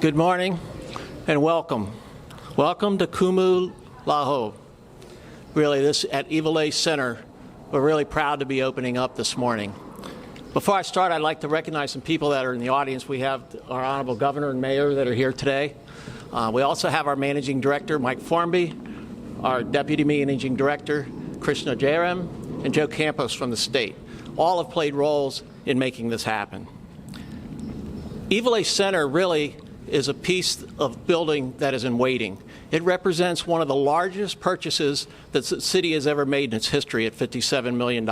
Good morning and welcome. Welcome to Kumu Ola Hou. Really, this at Iwilei Center, we're really proud to be opening up this morning. Before I start, I'd like to recognize some people that are in the audience. We have our Honorable Governor and Mayor that are here today. We also have our Managing Director, Mike Formby, our Deputy Managing Director, Krishna Jairam, and Joe Campos from the state. All have played roles in making this happen. Iwilei Center really is a piece of building that is in waiting. It represents one of the largest purchases that the city has ever made in its history at $57 million.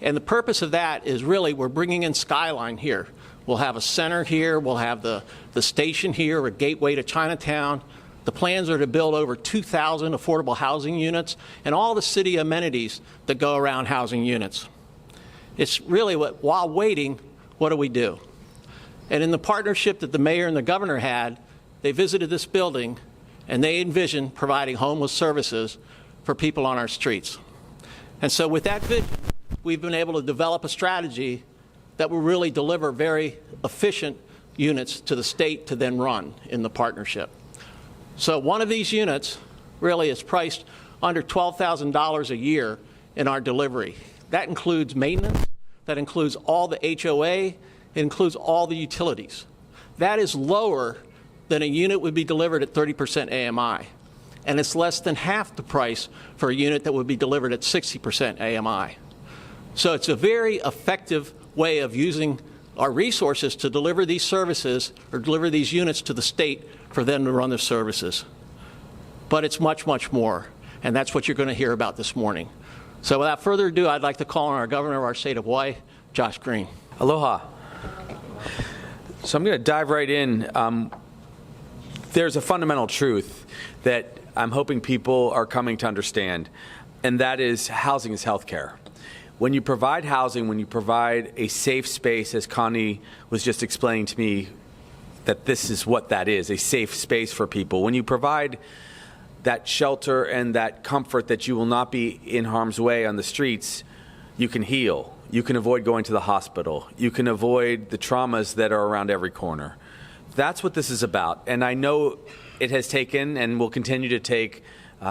And the purpose of that is really we're bringing in Skyline here. We'll have a center here, we'll have the station here, a gateway to Chinatown. The plans are to build over 2,000 affordable housing units and all the city amenities that go around housing units. It's really while waiting, what do? And in the partnership that the mayor and the governor had, they visited this building and they envisioned providing homeless services for people on our streets. And so with that vision, we've been able to develop a strategy that will really deliver very efficient units to the state to then run in the partnership. So one of these units really is priced under $12,000 a year in our delivery. That includes maintenance, that includes all the HOA, it includes all the utilities. That is lower than a unit would be delivered at 30% AMI. And it's less than half the price for a unit that would be delivered at 60% AMI. So it's a very effective way of using our resources to deliver these services or deliver these units to the state for them to run their services. But it's much, much more. And that's what you're going to hear about this morning. So without further ado, I'd like to call on our governor of our state of Hawaii, Josh Green. Aloha. So I'm going to dive right in. There's a fundamental truth that I'm hoping people are coming to understand, and that is housing is healthcare. When you provide housing, when you provide a safe space, as Connie was just explaining to me, that this is what that is, a safe space for people. When you provide that shelter and that comfort that you will not be in harm's way on the streets, you can heal. You can avoid going to the hospital. You can avoid the traumas that are around every corner. That's what this is about. And I know it has taken and will continue to take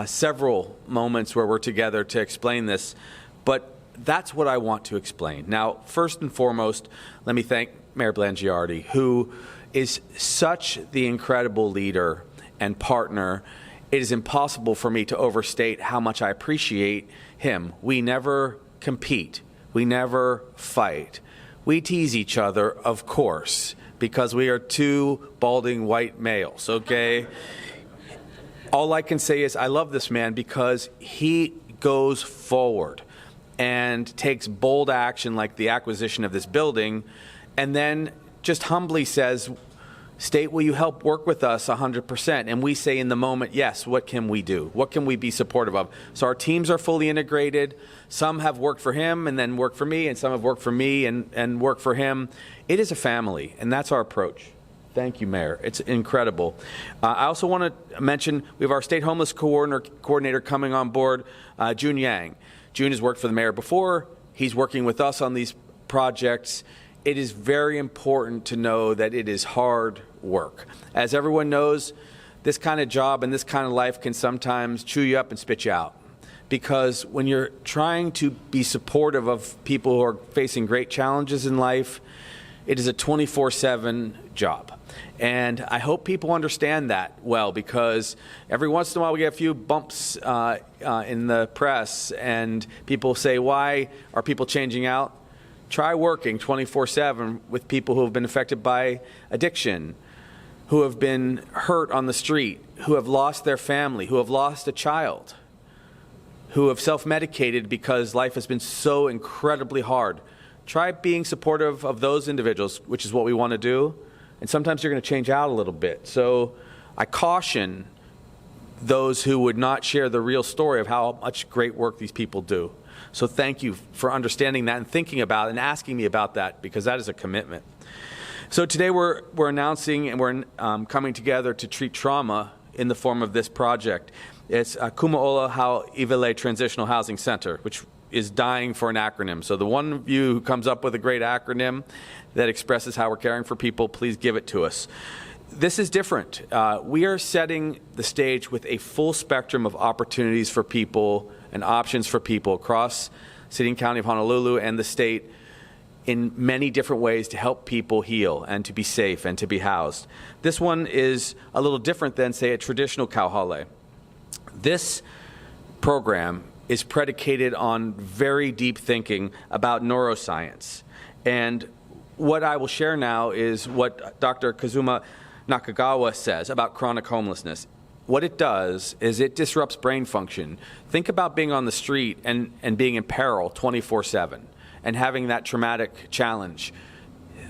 several moments where we're together to explain this, but that's what I want to explain. Now, first and foremost, let me thank Mayor Blangiardi, who is such the incredible leader and partner. It is impossible for me to overstate how much I appreciate him. We never compete. We never fight. We tease each other, of course, because we are two balding white males, okay? All I can say is I love this man because he goes forward and takes bold action like the acquisition of this building, and then just humbly says, State, will you help work with us 100%? And we say in the moment, yes, what can we do? What can we be supportive of? So our teams are fully integrated. Some have worked for him and then worked for me, and some have worked for me and worked for him. It is a family, and that's our approach. Thank you, Mayor. It's incredible. I also want to mention we have our state homeless coordinator coming on board, June Yang. June has worked for the mayor before. He's working with us on these projects. It is very important to know that it is hard work. As everyone knows, this kind of job and this kind of life can sometimes chew you up and spit you out. Because when you're trying to be supportive of people who are facing great challenges in life, it is a 24/7 job. And I hope people understand that well, because every once in a while we get a few bumps in the press and people say, why are people changing out? Try working 24/7 with people who have been affected by addiction, who have been hurt on the street, who have lost their family, who have lost a child, who have self-medicated because life has been so incredibly hard. Try being supportive of those individuals, which is what we want to do, and sometimes you're going to change out a little bit. So I caution those who would not share the real story of how much great work these people do. So thank you for understanding that and thinking about it and asking me about that, because that is a commitment. So today we're announcing and we're coming together to treat trauma in the form of this project. It's Kumu Ola Hou Iwilei Transitional Housing Center, which is dying for an acronym. So the one of you who comes up with a great acronym that expresses how we're caring for people, please give it to us. this is different. We are setting the stage with a full spectrum of opportunities for people and options for people across City and County of Honolulu and the state in many different ways to help people heal and to be safe and to be housed. This one is a little different than, say, a traditional kauhale. This program is predicated on very deep thinking about neuroscience. And what I will share now is what Dr. Kazuma Nakagawa says about chronic homelessness. What it does is it disrupts brain function. Think about being on the street and being in peril 24/7 and having that traumatic challenge.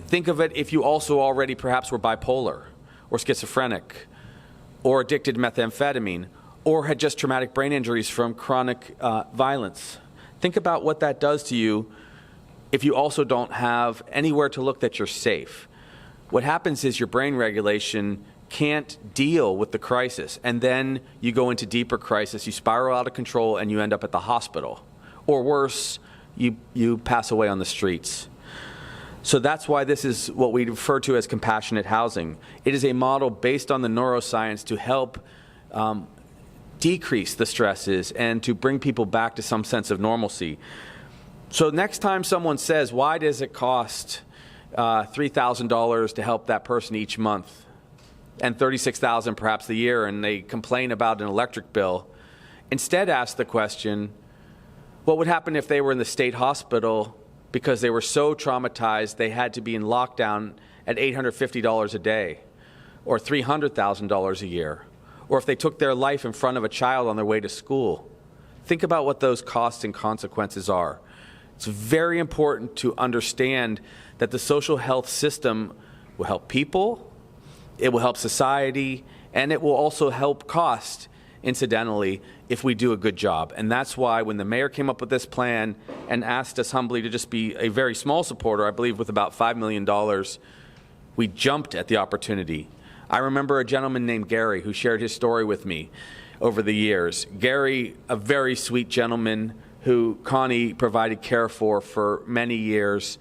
Think of it if you also already perhaps were bipolar or schizophrenic or addicted to methamphetamine or had just traumatic brain injuries from chronic violence. Think about what that does to you if you also don't have anywhere to look that you're safe. What happens is your brain regulation can't deal with the crisis, and then you go into deeper crisis, you spiral out of control, and you end up at the hospital. Or worse, you pass away on the streets. So that's why this is what we refer to as compassionate housing. It is a model based on the neuroscience to help decrease the stresses and to bring people back to some sense of normalcy. So next time someone says, why does it cost $3,000 to help that person each month and $36,000 perhaps a year, and they complain about an electric bill, instead ask the question, what would happen if they were in the state hospital because they were so traumatized they had to be in lockdown at $850 a day or $300,000 a year, or if they took their life in front of a child on their way to school? Think about what those costs and consequences are. It's very important to understand that the social health system will help people, it will help society, and it will also help cost, incidentally, if we do a good job. And that's why when the mayor came up with this plan and asked us humbly to just be a very small supporter, I believe with about $5 million, we jumped at the opportunity. I remember a gentleman named Gary who shared his story with me over the years. Gary, a very sweet gentleman who Connie provided care for many years,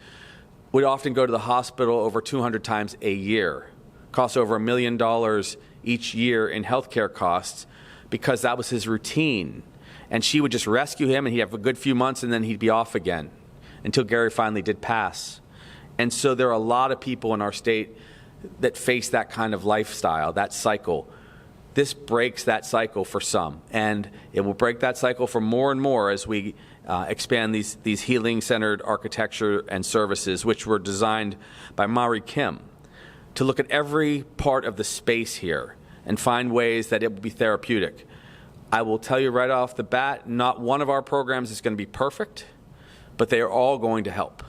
would often go to the hospital over 200 times a year. Costs over $1 million each year in healthcare costs because that was his routine. And she would just rescue him and he'd have a good few months and then he'd be off again until Gary finally did pass. And so there are a lot of people in our state that face that kind of lifestyle, that cycle. This breaks that cycle for some, and it will break that cycle for more and more as we expand these healing-centered architecture and services, which were designed by Mari Kim, to look at every part of the space here and find ways that it will be therapeutic. I will tell you right off the bat, not one of our programs is going to be perfect, but they are all going to help.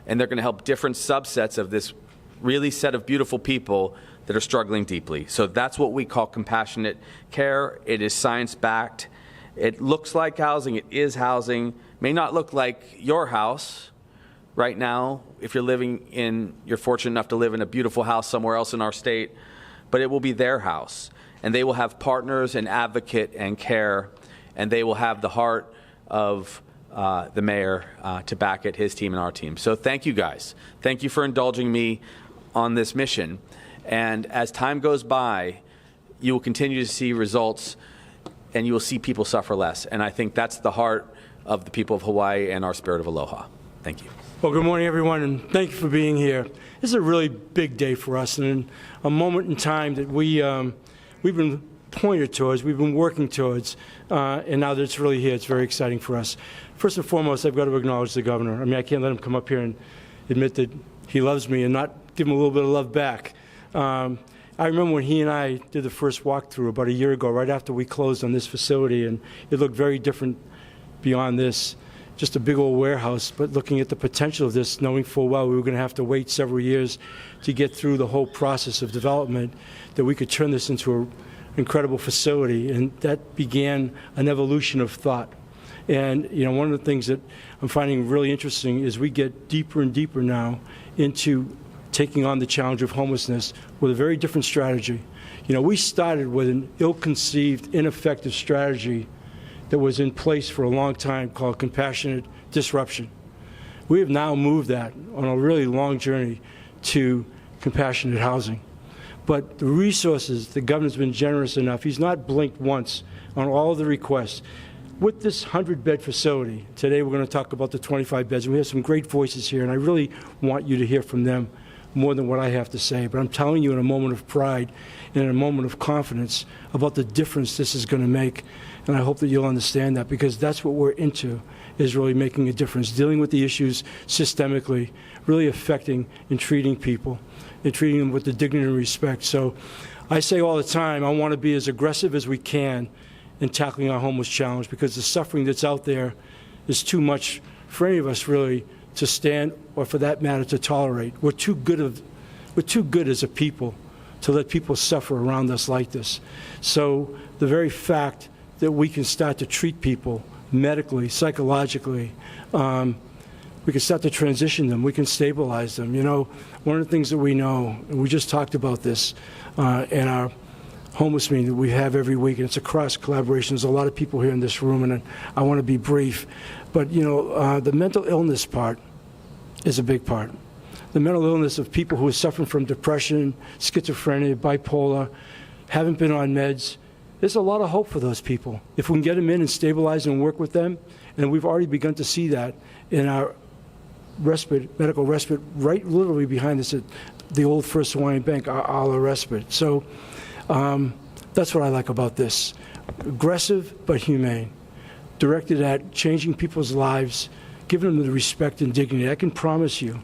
And they're going to help different subsets of this really set of beautiful people that are struggling deeply. So that's what we call compassionate care. It is science-backed. It looks like housing. It is housing. May not look like your house right now if you're fortunate enough to live in a beautiful house somewhere else in our state, but it will be their house. And they will have partners and advocate and care, and they will have the heart of the mayor to back it, his team and our team. So thank you guys. Thank you for indulging me on this mission. And as time goes by, you will continue to see results and you will see people suffer less. And I think that's the heart of the people of Hawaii and our spirit of aloha. Thank you. Well, good morning, everyone, and thank you for being here. This is a really big day for us and a moment in time that we've been pointed towards, we've been working towards, and now that it's really here, it's very exciting for us. First and foremost, I've got to acknowledge the governor. I mean, I can't let him come up here and admit that he loves me and not give him a little bit of love back. I remember when he and I did the first walkthrough about a year ago, right after we closed on this facility, and it looked very different beyond this, just a big old warehouse, but looking at the potential of this, knowing full well we were going to have to wait several years to get through the whole process of development, that we could turn this into an incredible facility, and that began an evolution of thought. And you know, one of the things that I'm finding really interesting is we get deeper and deeper now into taking on the challenge of homelessness with a very different strategy. You know, we started with an ill-conceived, ineffective strategy that was in place for a long time called compassionate disruption. We have now moved that on a really long journey to compassionate housing. But the resources, the governor's been generous enough. He's not blinked once on all of the requests. With this 100-bed facility, today we're going to talk about the 25 beds, and we have some great voices here, and I really want you to hear from them more than what I have to say. But I'm telling you in a moment of pride and in a moment of confidence about the difference this is going to make, and I hope that you'll understand that, because that's what we're into, is really making a difference, dealing with the issues systemically, really affecting and treating people, and treating them with the dignity and respect. So I say all the time, I want to be as aggressive as we can in tackling our homeless challenge, because the suffering that's out there is too much for any of us really to stand, or for that matter to tolerate. We're too good as a people to let people suffer around us like this. So the very fact that we can start to treat people medically, psychologically, we can start to transition them, we can stabilize them. You know, one of the things that we know, and we just talked about this in our homeless meeting that we have every week, and it's a cross collaboration. There's a lot of people here in this room, and I want to be brief. But, you know, the mental illness part is a big part. The mental illness of people who are suffering from depression, schizophrenia, bipolar, haven't been on meds. There's a lot of hope for those people. If we can get them in and stabilize and work with them, and we've already begun to see that in our medical respite, right literally behind us at the old First Hawaiian Bank, our respite. So that's what I like about this. Aggressive but humane, directed at changing people's lives, giving them the respect and dignity. I can promise you,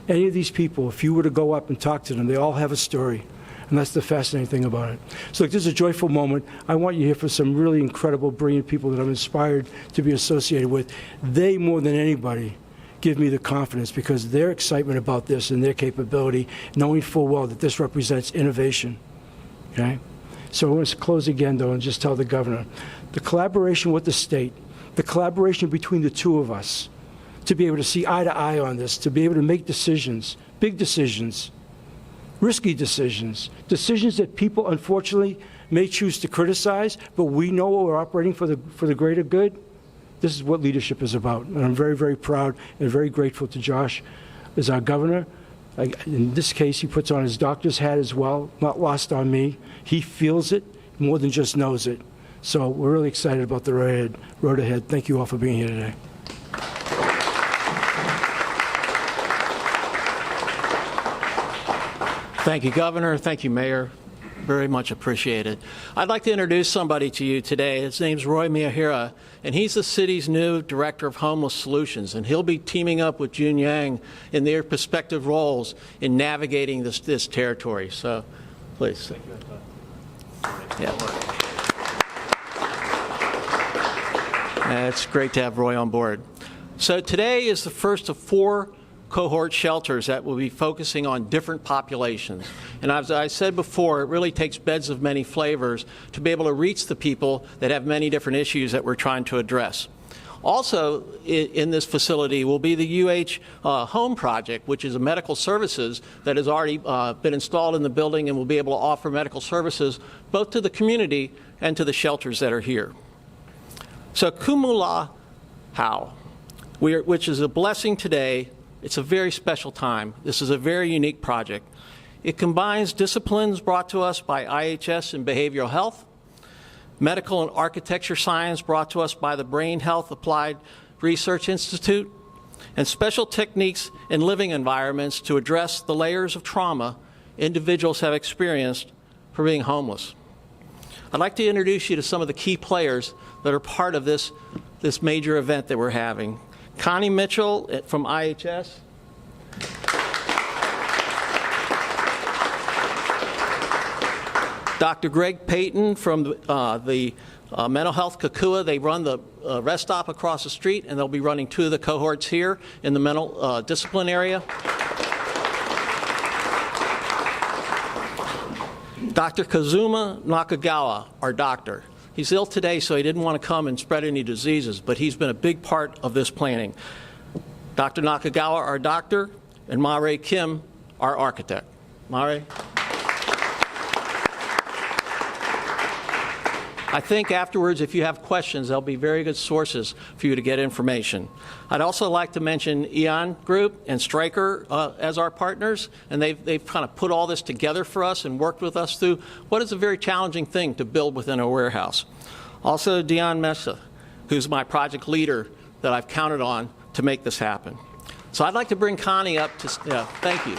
any of these people, if you were to go up and talk to them, they all have a story. And that's the fascinating thing about it. So this is a joyful moment. I want you here for some really incredible, brilliant people that I'm inspired to be associated with. They, more than anybody, give me the confidence, because their excitement about this and their capability, knowing full well that this represents innovation. Okay? So I want to close again, though, and just tell the governor, the collaboration with the state, the collaboration between the two of us, to be able to see eye to eye on this, to be able to make decisions, big decisions, risky decisions, decisions that people, unfortunately, may choose to criticize, but we know we're operating for the greater good. This is what leadership is about. And I'm very, very proud and very grateful to Josh as our governor. In this case, he puts on his doctor's hat as well, not lost on me. He feels it more than just knows it. So we're really excited about the road ahead. Thank you all for being here today. Thank you, Governor. Thank you, Mayor. Very much appreciated. I'd like to introduce somebody to you today. His name's Roy Miyahira, and he's the city's new Director of Homeless Solutions, and he'll be teaming up with Jun Yang in their respective roles in navigating this territory. So, please. Thank you. Yeah. It's great to have Roy on board. So today is the first of 4 cohort shelters that will be focusing on different populations. And as I said before, it really takes beds of many flavors to be able to reach the people that have many different issues that we're trying to address. Also in this facility will be the Home project, which is a medical services that has already been installed in the building and will be able to offer medical services both to the community and to the shelters that are here. So Kumu Ola Hou, which is a blessing today. It's a very special time. This is a very unique project. It combines disciplines brought to us by IHS in behavioral health, medical and architecture science brought to us by the Brain Health Applied Research Institute, and special techniques in living environments to address the layers of trauma individuals have experienced for being homeless. I'd like to introduce you to some of the key players that are part of this major event that we're having. Connie Mitchell from IHS. Dr. Greg Payton from the Mental Health Kakua. They run the rest stop across the street, and they'll be running 2 of the cohorts here in the mental discipline area. Dr. Kazuma Nakagawa, our doctor. He's ill today, so he didn't want to come and spread any diseases, but he's been a big part of this planning. Dr. Nakagawa, our doctor, and Ma-Rae Kim, our architect. Ma-Rae? I think afterwards, if you have questions, there'll be very good sources for you to get information. I'd also like to mention Eon Group and Stryker as our partners, and they've kind of put all this together for us and worked with us through what is a very challenging thing to build within a warehouse. Also, Dion Mesa, who's my project leader that I've counted on to make this happen. So I'd like to bring Connie up to, thank you.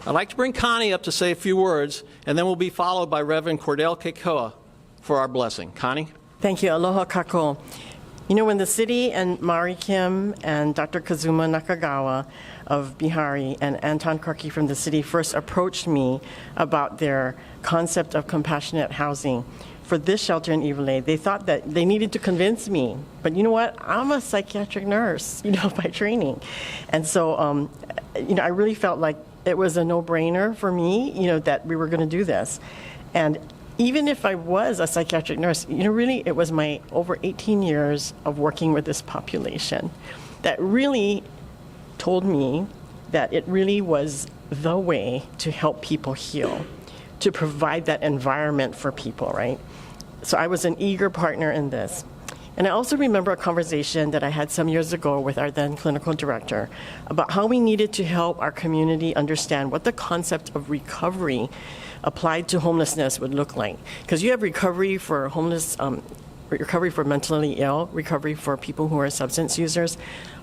I'd like to bring Connie up to say a few words, and then we'll be followed by Reverend Cordell Kekoa for our blessing. Connie? Thank you. Aloha kako. You know, when the city and Mari Kim and Dr. Kazuma Nakagawa of Bihari and Anton Karki from the city first approached me about their concept of compassionate housing for this shelter in Iwilei, they thought that they needed to convince me. But you know what? I'm a psychiatric nurse, by training. And so, I really felt like it was a no-brainer for me, that we were going to do this. And even if I was a psychiatric nurse, really it was my over 18 years of working with this population that really told me that it really was the way to help people heal, to provide that environment for people, right? So I was an eager partner in this. And I also remember a conversation that I had some years ago with our then clinical director about how we needed to help our community understand what the concept of recovery applied to homelessness would look like. Because you have recovery for recovery for mentally ill, recovery for people who are substance users,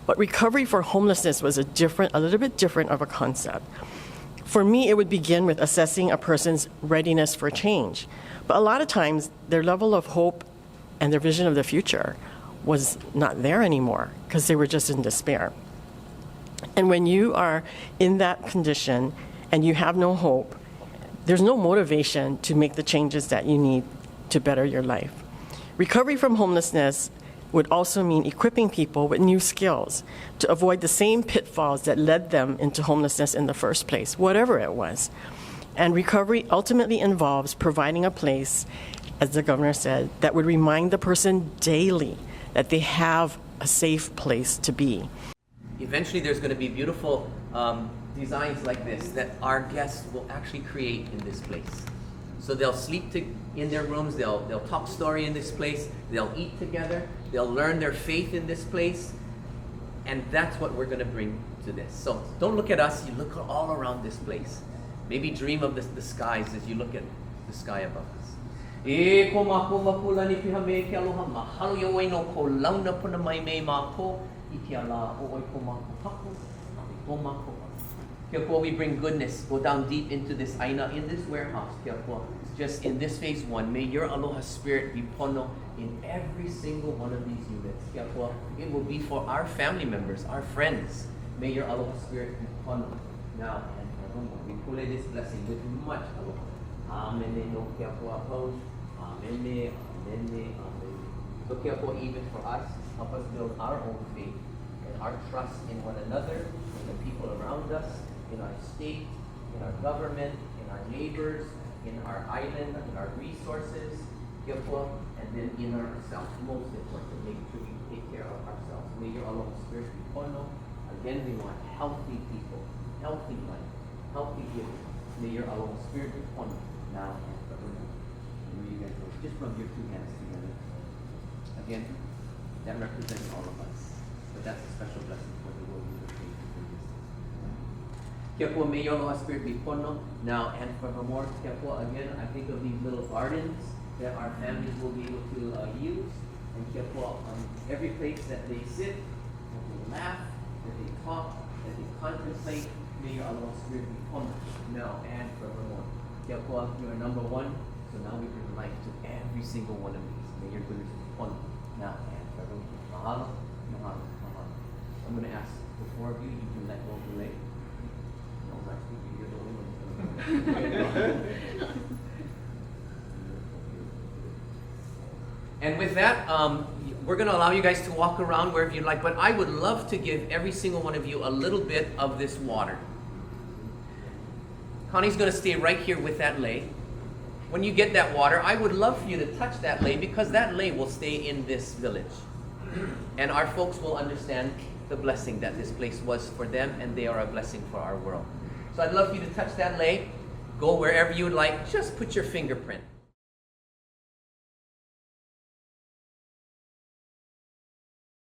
but recovery for homelessness was a little bit different of a concept. For me, it would begin with assessing a person's readiness for change. But a lot of times, their level of hope and their vision of the future was not there anymore because they were just in despair. And when you are in that condition and you have no hope, there's no motivation to make the changes that you need to better your life. Recovery from homelessness would also mean equipping people with new skills to avoid the same pitfalls that led them into homelessness in the first place, whatever it was. And recovery ultimately involves providing a place, as the governor said, that would remind the person daily that they have a safe place to be. Eventually there's going to be beautiful designs like this that our guests will actually create in this place. So they'll sleep in their rooms, they'll talk story in this place, they'll eat together, they'll learn their faith in this place, and that's what we're going to bring to this. So don't look at us, you look all around this place. Maybe dream of the skies as you look at the sky above us. E ko mako mapula ni piha me ke aloha mahalo yo wai no ko launa puna mai me mako I ke ala o oi ko mako paku ko mako. Kia koa, we bring goodness, go down deep into this aina, in this warehouse. Kia koa, just in this phase one, may your aloha spirit be pono in every single one of these units. Kia koa, it will be for our family members, our friends. May your aloha spirit be pono now and forevermore. We pull this blessing with much aloha. Amen. No kia koa hou. Amen. Amen. Amen. So kia koa, even for us, help us build our own faith and our trust in one another, in the people around us, in our state, in our government, in our neighbors, in our island, in our resources, and then in ourselves. Most important, make sure we take care of ourselves. May your aloha spirit be pono. Again, we want healthy people, healthy life, healthy giving. May your aloha spirit be pono now and forevermore. You guys just rub your two hands together. Again, that represents all of us. But that's a special blessing for the world we are faithful for this. Kia koa, may your aloha spirit be pono now and forevermore. Kia koa, again, I think of these little gardens that our families will be able to use. And kia koa, on every place that they sit, that they laugh, that they talk, that they contemplate, may your aloha spirit be pono now and forevermore. Kia koa, you are number one, so now we bring life to every single one of these. May your goodness be pono now and forevermore. Mahalo, mahalo, mahalo. I'm going to ask the four of you, you can let go of the leg. No, I'm speaking, you're the only one. And with that, we're going to allow you guys to walk around wherever you'd like, but I would love to give every single one of you a little bit of this water. Connie's going to stay right here with that lei. When you get that water, I would love for you to touch that lei, because that lei will stay in this village. And our folks will understand the blessing that this place was for them, and they are a blessing for our world. So I'd love for you to touch that lei. go wherever you would like, just put your fingerprint.